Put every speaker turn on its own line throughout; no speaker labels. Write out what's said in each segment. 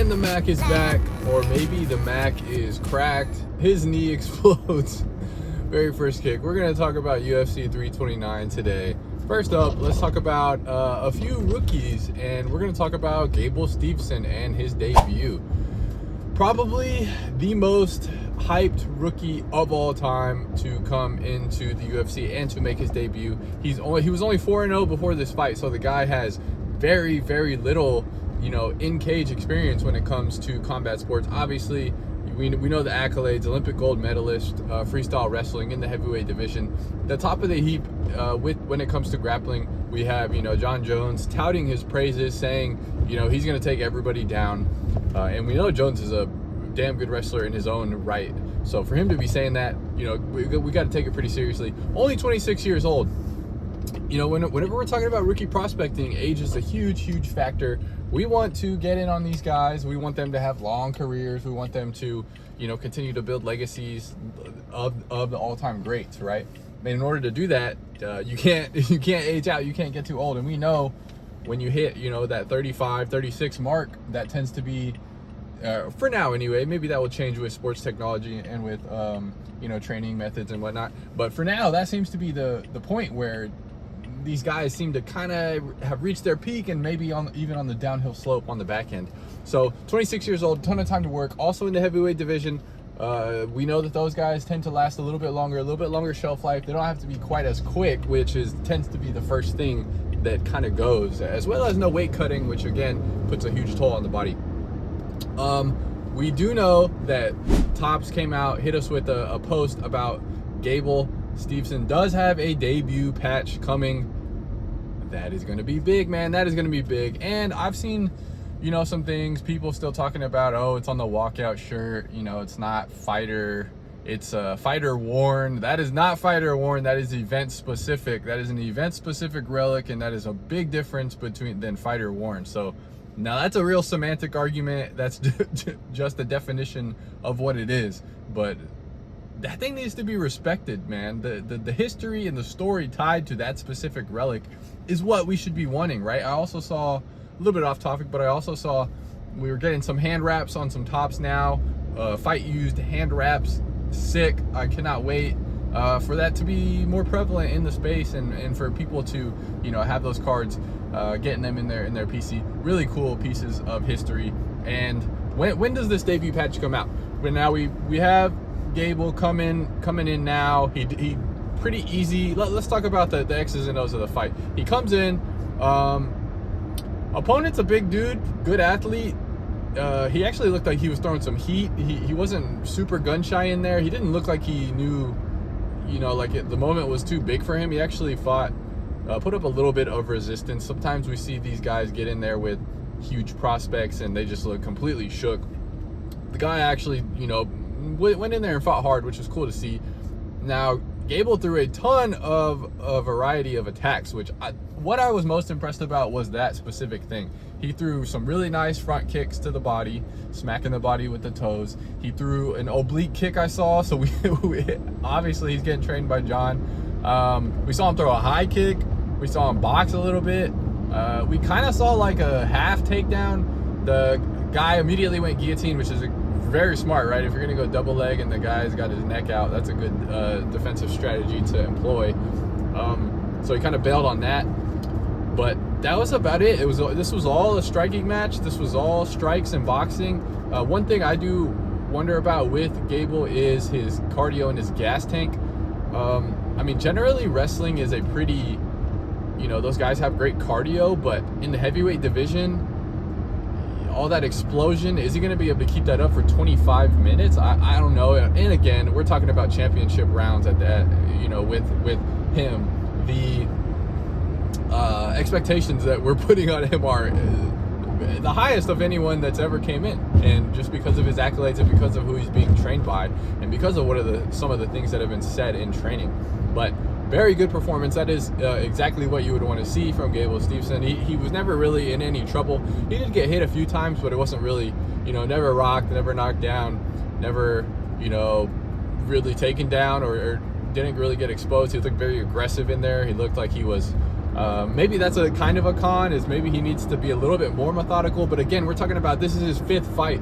And the Mac is back, or maybe the Mac is cracked. His knee explodes. Very first kick. We're going to talk about UFC 329 today. First up, let's talk about a few rookies, and we're going to talk about Gable Steveson and his debut. Probably the most hyped rookie of all time to come into the UFC and to make his debut. He was only 4-0 before this fight, so the guy has very, very little, in-cage experience when it comes to combat sports. Obviously, we know the accolades: Olympic gold medalist, freestyle wrestling in the heavyweight division. The top of the heap when it comes to grappling, we have, John Jones touting his praises, saying, he's going to take everybody down. And we know Jones is a damn good wrestler in his own right. So for him to be saying that, we got to take it pretty seriously. Only 26 years old. Whenever we're talking about rookie prospecting, age is a huge, huge factor. We want to get in on these guys. We want them to have long careers. We want them to, continue to build legacies of the all-time greats, right? And in order to do that, you can't age out. You can't get too old. And we know when you hit, that 35, 36 mark, that tends to be, for now anyway, maybe that will change with sports technology and with, training methods and whatnot. But for now, that seems to be the point where these guys seem to kind of have reached their peak, and maybe even on the downhill slope on the back end. So 26 years old, ton of time to work. Also in the heavyweight division, we know that those guys tend to last a little bit longer shelf life. They don't have to be quite as quick, which tends to be the first thing that kind of goes, as well as no weight cutting, which again puts a huge toll on the body. We do know that Topps came out, hit us with a post about Gable Steveson does have a debut patch coming. That is going to be big, man. That is going to be big. And I've seen, some things, people still talking about, oh, it's on the walkout shirt. It's not fighter. It's fighter worn. That is not fighter worn. That is event specific. That is an event specific relic, and that is a big difference than fighter worn. So now that's a real semantic argument. That's just the definition of what it is. But that thing needs to be respected, man. The history and the story tied to that specific relic is what we should be wanting, right? I also saw, a little bit off topic, but I also saw we were getting some hand wraps on some Topps now. Fight used hand wraps, sick. I cannot wait for that to be more prevalent in the space, and for people to, have those cards, getting them in their PC. Really cool pieces of history. And when does this debut patch come out? But now we have Gable coming in now. He pretty easy. Let's talk about the X's and O's of the fight. He comes in. Opponent's a big dude, good athlete. He actually looked like he was throwing some heat. He wasn't super gun shy in there. He didn't look like he knew, the moment was too big for him. He actually fought, put up a little bit of resistance. Sometimes we see these guys get in there with huge prospects and they just look completely shook. The guy actually, went in there and fought hard, which was cool to see. Now, Gable threw a ton of a variety of attacks, what I was most impressed about was that specific thing. He threw some really nice front kicks to the body, smacking the body with the toes. He threw an oblique kick I saw, so we obviously he's getting trained by John. We saw him throw a high kick. We saw him box a little bit. We kind of saw like a half takedown. The guy immediately went guillotine, which is very smart, right? If you're gonna go double leg and the guy's got his neck out, that's a good defensive strategy to employ. So he kind of bailed on that, but that was about it. This was all a striking match. This was all strikes and boxing. One thing I do wonder about with Gable is his cardio and his gas tank. Generally wrestling is a pretty, those guys have great cardio, but in the heavyweight division, all that explosion, is he going to be able to keep that up for 25 minutes? I don't know. And again, we're talking about championship rounds at that, with him. The expectations that we're putting on him are the highest of anyone that's ever came in, and just because of his accolades and because of who he's being trained by and because of some of the things that have been said in training. But very good performance. That is exactly what you would want to see from Gable Steveson. He was never really in any trouble. He did get hit a few times, but it wasn't really, never rocked, never knocked down, never, really taken down or didn't really get exposed. He looked very aggressive in there. He looked like he was Maybe that's a kind of a con, is maybe he needs to be a little bit more methodical. But again, we're talking about, this is his 5th fight.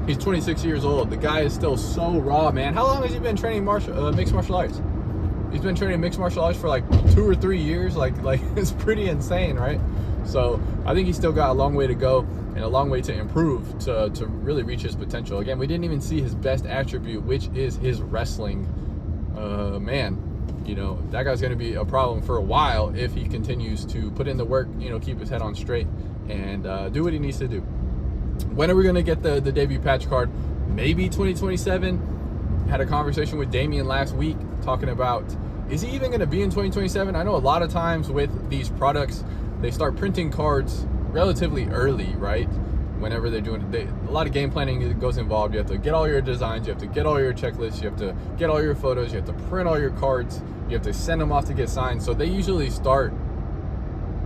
He's 26 years old. The guy is still so raw, man. How long has he been training mixed martial arts? He's been training mixed martial arts for like 2 or 3 years. Like it's pretty insane, right? So I think he's still got a long way to go and a long way to improve to really reach his potential. Again, we didn't even see his best attribute, which is his wrestling. Man, you know, that guy's going to be a problem for a while if he continues to put in the work, you know, keep his head on straight and do what he needs to do. When are we going to get the debut patch card? Maybe 2027. Had a conversation with Damien last week talking about, is he even going to be in 2027? I know a lot of times with these products, they start printing cards relatively early, right? Whenever they're doing it, a lot of game planning goes involved. You have to get all your designs, you have to get all your checklists, you have to get all your photos, you have to print all your cards, you have to send them off to get signed. So they usually start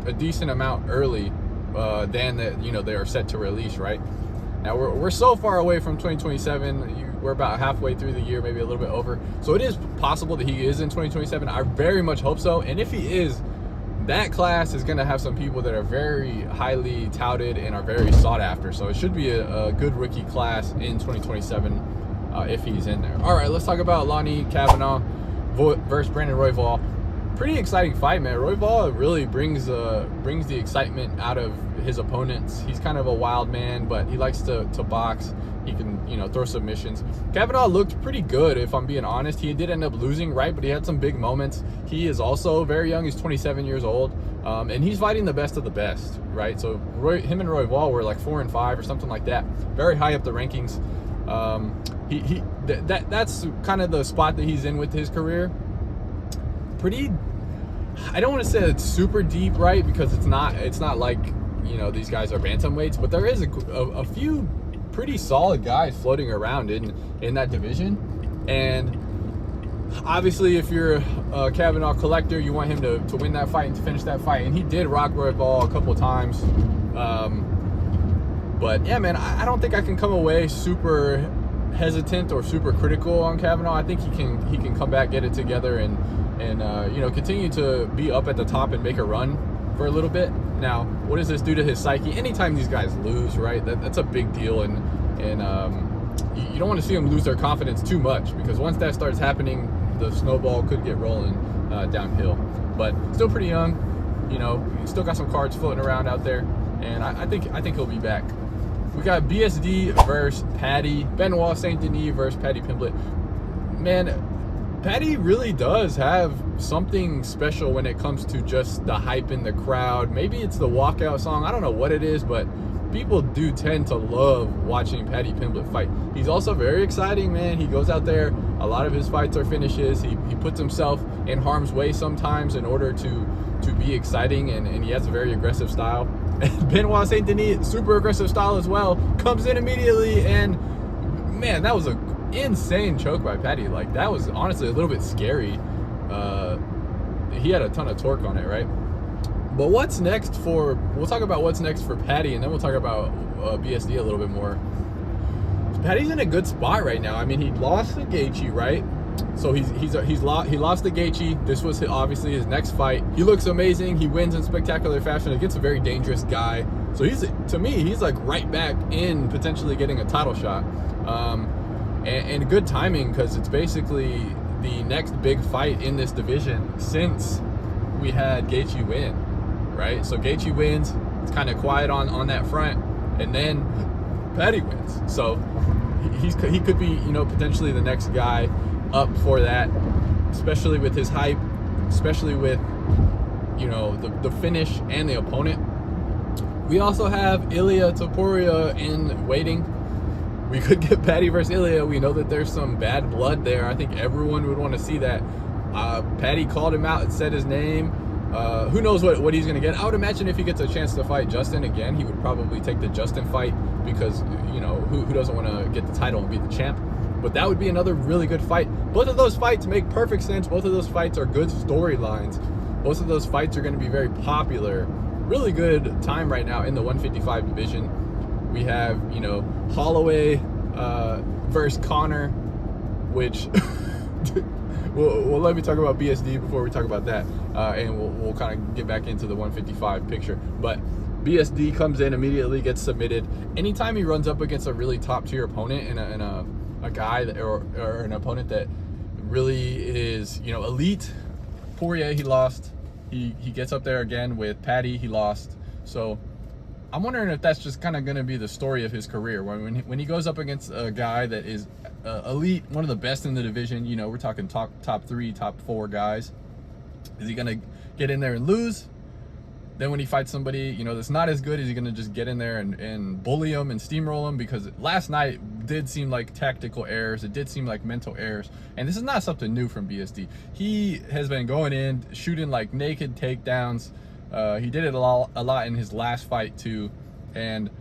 a decent amount early than that, you know, they are set to release, right? Now we're so far away from 2027. We're about halfway through the year, maybe a little bit over. So it is possible that he is in 2027. I very much hope so. And if he is, that class is going to have some people that are very highly touted and are very sought after. So it should be a good rookie class in 2027 if he's in there. All right, let's talk about Lonnie Kavanaugh versus Brandon Royval. Pretty exciting fight, man. Royval really brings the excitement out of his opponents. He's kind of a wild man, but he likes to box. He can, you know, throw submissions. Kavanaugh looked pretty good, if I'm being honest. He did end up losing, right? But he had some big moments. He is also very young. He's 27 years old, and he's fighting the best of the best, right? So him and Royval were like 4 and 5 or something like that. Very high up the rankings. That's kind of the spot that he's in with his career. Pretty, I don't want to say it's super deep, right? Because it's not like, you know, these guys are bantamweights, but there is a few pretty solid guys floating around in that division. And obviously, if you're a Kavanaugh collector, you want him to win that fight and to finish that fight. And he did rock Royval a couple of times. But yeah, man, I don't think I can come away super hesitant or super critical on Kavanaugh. I think he can come back, get it together, and you know, continue to be up at the top and make a run for a little bit. Now, what does this do to his psyche? Anytime these guys lose, right, that's a big deal, and you don't want to see them lose their confidence too much, because once that starts happening, the snowball could get rolling downhill. But still pretty young, you know, still got some cards floating around out there, and I think he'll be back. We got BSD versus Patty, Benoit Saint Denis versus Paddy Pimblett. Man, Paddy really does have something special when it comes to just the hype in the crowd. Maybe it's the walkout song. I don't know what it is, but people do tend to love watching Paddy Pimblett fight. He's also very exciting, man. He goes out there. A lot of his fights are finishes. He puts himself in harm's way sometimes in order to be exciting, and he has a very aggressive style. And Benoit Saint Denis, super aggressive style as well, comes in immediately, and man, that was a insane choke by Paddy. Like, that was honestly a little bit scary. He had a ton of torque on it, right? But what's next we'll talk about what's next for Paddy, and then we'll talk about BSD a little bit more. Paddy's in a good spot right now. I mean, he lost to Gaethje, right? So he lost to Gaethje. This was obviously his next fight. He looks amazing. He wins in spectacular fashion against a very dangerous guy. So to me, he's like right back in potentially getting a title shot. And good timing, because it's basically the next big fight in this division since we had Gaethje win, right? So Gaethje wins, it's kind of quiet on that front, and then Paddy wins. So he could be, you know, potentially the next guy up for that, especially with his hype, especially with, you know, the finish and the opponent. We also have Ilia Topuria in waiting. We could get Paddy versus Ilia. We know that there's some bad blood there. I think everyone would want to see that. Paddy called him out and said his name. Who knows what he's going to get. I would imagine if he gets a chance to fight Justin again, he would probably take the Justin fight, because, you know, who doesn't want to get the title and be the champ? But that would be another really good fight. Both of those fights make perfect sense. Both of those fights are good storylines. Both of those fights are going to be very popular. Really good time right now in the 155 division. We have, you know, Holloway versus Conor, which well, let me talk about BSD before we talk about that, and we'll kind of get back into the 155 picture. But BSD comes in, immediately gets submitted. Anytime he runs up against a really top tier opponent and a guy that, or an opponent that really is, you know, elite. Poirier, he lost. He gets up there again with Patty, he lost. So I'm wondering if that's just kind of going to be the story of his career. When he goes up against a guy that is elite, one of the best in the division, you know, we're talking top 3, top 4 guys. Is he going to get in there and lose? Then when he fights somebody, you know, that's not as good, is he going to just get in there and bully him and steamroll him? Because last night did seem like tactical errors. It did seem like mental errors. And this is not something new from BSD. He has been going in, shooting like naked takedowns. He did it a lot in his last fight too. And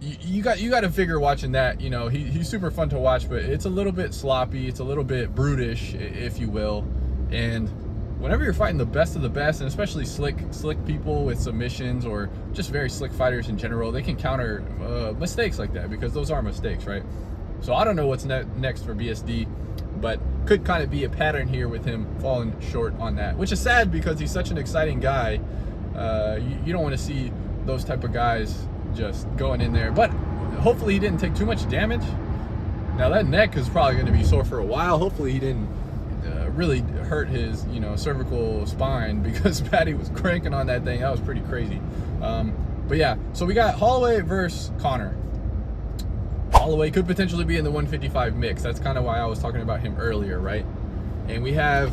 you got to figure watching that, you know, he's super fun to watch, but it's a little bit sloppy. It's a little bit brutish, if you will. And whenever you're fighting the best of the best, and especially slick people with submissions, or just very slick fighters in general, they can counter mistakes like that, because those are mistakes, right? So I don't know what's next for BSD, but could kind of be a pattern here with him falling short on that, which is sad because he's such an exciting guy. You don't want to see those type of guys just going in there, but hopefully he didn't take too much damage. Now that neck is probably going to be sore for a while. Hopefully he didn't really hurt his, you know, cervical spine, because Patty was cranking on that thing. That was pretty crazy. But yeah, so we got Holloway versus Conor. Holloway could potentially be in the 155 mix. That's kind of why I was talking about him earlier, right? And we have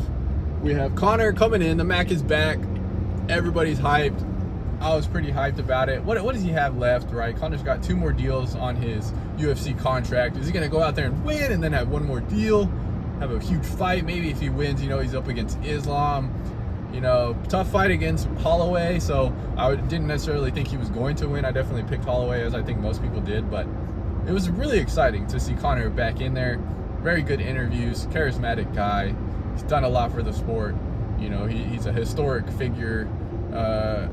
Conor coming in. The Mac is back. Everybody's hyped. I was pretty hyped about it. What does he have left, right? Conor's got 2 more deals on his UFC contract. Is he going to go out there and win and then have 1 more deal? Have a huge fight? Maybe if he wins, you know, he's up against Islam. You know, tough fight against Holloway. So I didn't necessarily think he was going to win. I definitely picked Holloway, as I think most people did. But it was really exciting to see Conor back in there. Very good interviews. Charismatic guy. He's done a lot for the sport. You know, he's a historic figure.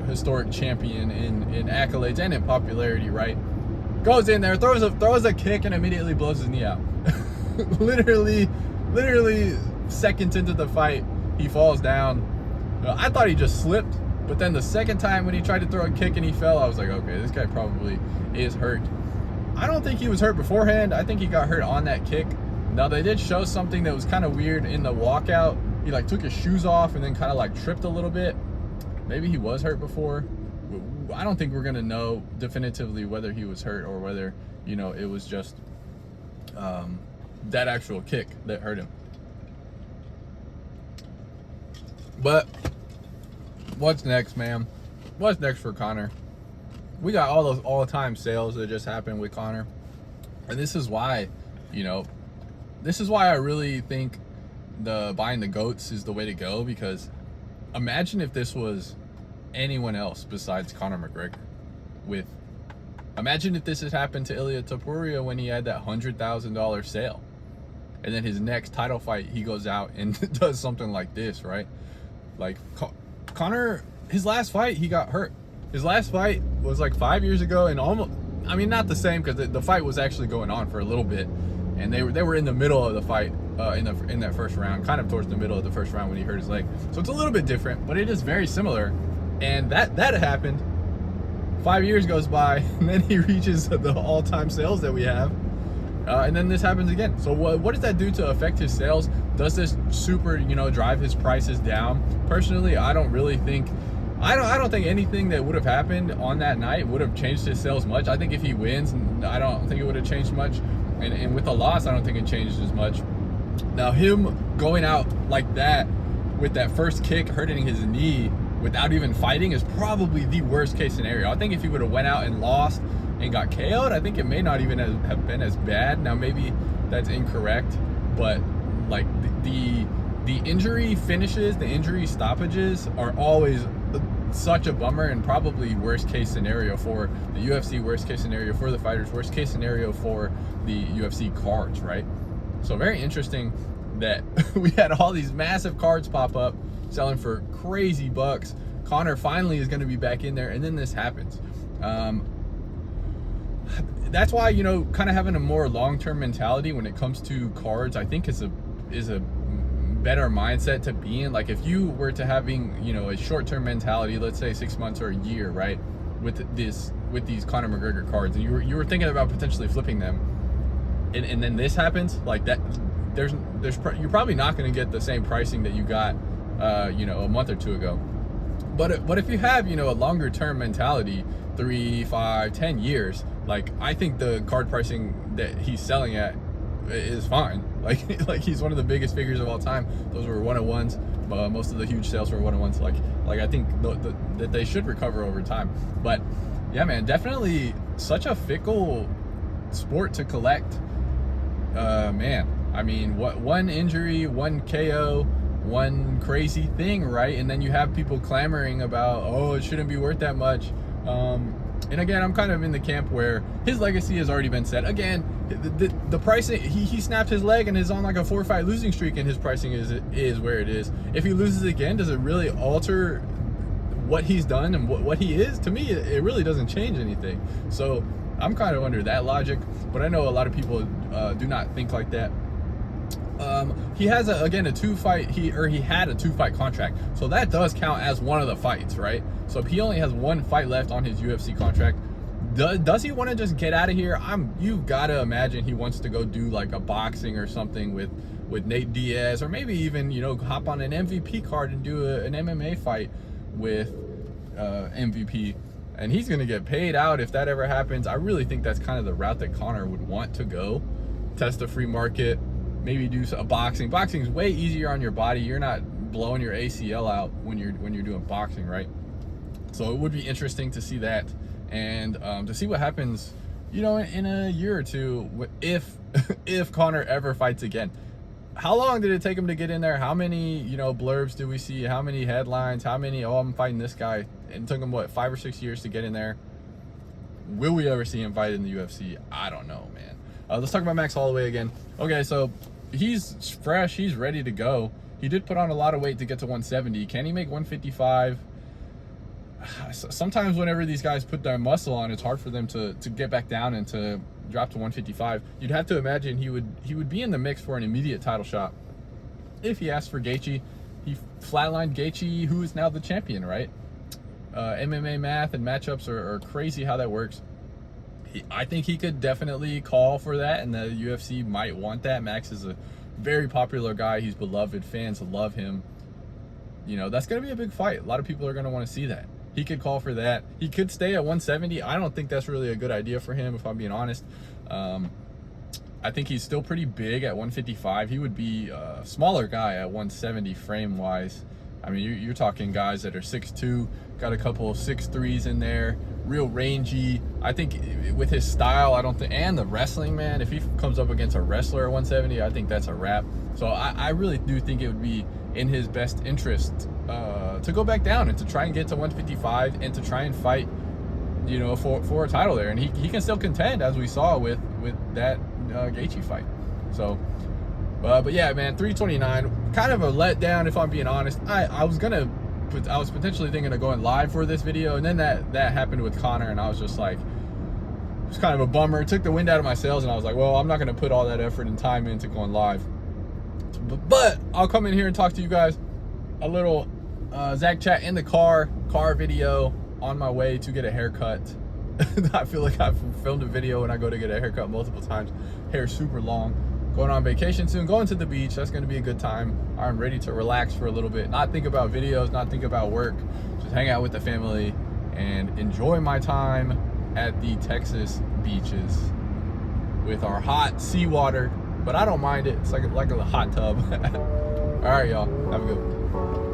Historic champion in accolades and in popularity, right? Goes in there, throws a kick, and immediately blows his knee out. literally seconds into the fight, he falls down. I thought he just slipped, but then the second time when he tried to throw a kick and he fell, I was like, okay, this guy probably is hurt. I don't think he was hurt beforehand. I think he got hurt on that kick. Now they did show something that was kind of weird in the walkout. He like took his shoes off and then kind of like tripped a little bit. Maybe he was hurt before. I don't think we're gonna know definitively whether he was hurt or whether, you know, it was just that actual kick that hurt him. But what's next, man? What's next for Conor? We got all those all-time sales that just happened with Conor, and this is why, you know, this is why I really think the buying the GOATs is the way to go. Because imagine if this was anyone else besides Conor McGregor. Imagine if this had happened to Ilia Topuria when he had that $100,000 sale, and then his next title fight he goes out and does something like this, right? Like Conor, his last fight he got hurt. His last fight was like 5 years ago, and almost, I mean, not the same, because the fight was actually going on for a little bit, and they were in the middle of the fight in that first round, kind of towards the middle of the first round when he hurt his leg. So it's a little bit different, but it is very similar. And that happened. 5 years goes by, and then he reaches the all-time sales that we have, and then this happens again. So what does that do to affect his sales? Does this super, you know, drive his prices down? Personally, I don't really think. I don't think anything that would have happened on that night would have changed his sales much. I think if he wins, I don't think it would have changed much, and with a loss, I don't think it changed as much. Now him going out like that with that first kick hurting his knee without even fighting is probably the worst case scenario. I think if he would have went out and lost and got KO'd, I think it may not even have been as bad. Now maybe that's incorrect, but like the injury finishes, the injury stoppages are always such a bummer, and probably worst case scenario for the UFC, worst case scenario for the fighters, worst case scenario for the UFC cards, right? So very interesting that we had all these massive cards pop up selling for crazy bucks. Conor finally is going to be back in there, and then this happens. That's why, you know, kind of having a more long-term mentality when it comes to cards, I think is a better mindset to be in. Like if you were to having, you know, a short-term mentality, let's say 6 months or a year, right, with these Conor McGregor cards, and you were thinking about potentially flipping them, and then this happens, like that, you're probably not going to get the same pricing that you got, you know, a month or two ago. But if you have, you know, a longer term mentality, 3, 5, 10 years, like I think the card pricing that he's selling at is fine. Like he's one of the biggest figures of all time. Those were 101s. Most of the huge sales were 101s. Like I think that they should recover over time. But yeah, man, definitely such a fickle sport to collect. Man, I mean, one injury, one KO, one crazy thing, right? And then you have people clamoring about, oh, it shouldn't be worth that much. And again, I'm kind of in the camp where his legacy has already been set. Again, the pricing, he snapped his leg and is on like a 4-fight losing streak, and his pricing is where it is. If he loses again, does it really alter what he's done and what he is? To me, it really doesn't change anything. So I'm kind of under that logic, but I know a lot of people do not think like that. He has a 2-fight, he had a 2-fight contract, so that does count as one of the fights, right? So if he only has 1 fight left on his UFC contract, does he want to just get out of here? You've got to imagine he wants to go do like a boxing or something with Nate Diaz, or maybe even, you know, hop on an MVP card and do an MMA fight with MVP, and he's gonna get paid out if that ever happens. I really think that's kind of the route that Conor would want to go. Test the free market, maybe do a boxing. Boxing is way easier on your body. You're not blowing your ACL out when you're doing boxing, right? So it would be interesting to see that, and to see what happens, you know, in a year or two, if Conor ever fights again. How long did it take him to get in there? How many, you know, blurbs do we see? How many headlines? How many, oh, I'm fighting this guy? It took him, what, 5 or 6 years to get in there? Will we ever see him fight in the UFC? I don't know, man. Let's talk about Max Holloway again. Okay, so he's fresh. He's ready to go. He did put on a lot of weight to get to 170. Can he make 155? Sometimes whenever these guys put their muscle on, it's hard for them to get back down and to drop to 155. You'd have to imagine he would be in the mix for an immediate title shot if he asked for Gaethje. He flatlined Gaethje, who is now the champion, right? MMA math and matchups are crazy how that works. I think he could definitely call for that, and the UFC might want that. Max is a very popular guy. He's beloved. Fans love him. You know, that's going to be a big fight. A lot of people are going to want to see that. He could call for that. He could stay at 170. I don't think that's really a good idea for him, if I'm being honest. I think he's still pretty big at 155. He would be a smaller guy at 170 frame-wise. I mean, you're talking guys that are 6'2", got a couple of 6'3s in there, real rangy. I think with his style, I don't think, and the wrestling, man, if he comes up against a wrestler at 170, I think that's a wrap. So I really do think it would be in his best interest to go back down and to try and get to 155 and to try and fight, you know, for a title there. And he can still contend, as we saw with that Gaethje fight. So, but yeah, man, 329, kind of a letdown, if I'm being honest. I was potentially thinking of going live for this video, and then that happened with Conor, and I was just like, it's kind of a bummer. It took the wind out of my sails, and I was like, well, I'm not going to put all that effort and time into going live. But I'll come in here and talk to you guys a little Zach chat in the car video on my way to get a haircut. I feel like I've filmed a video when I go to get a haircut multiple times. Hair's super long. Going on vacation soon, going to the beach. That's going to be a good time. I'm ready to relax for a little bit, not think about videos, not think about work, just hang out with the family and enjoy my time at the Texas beaches with our hot seawater. But I don't mind it. It's like a hot tub. All right, y'all. Have a good one.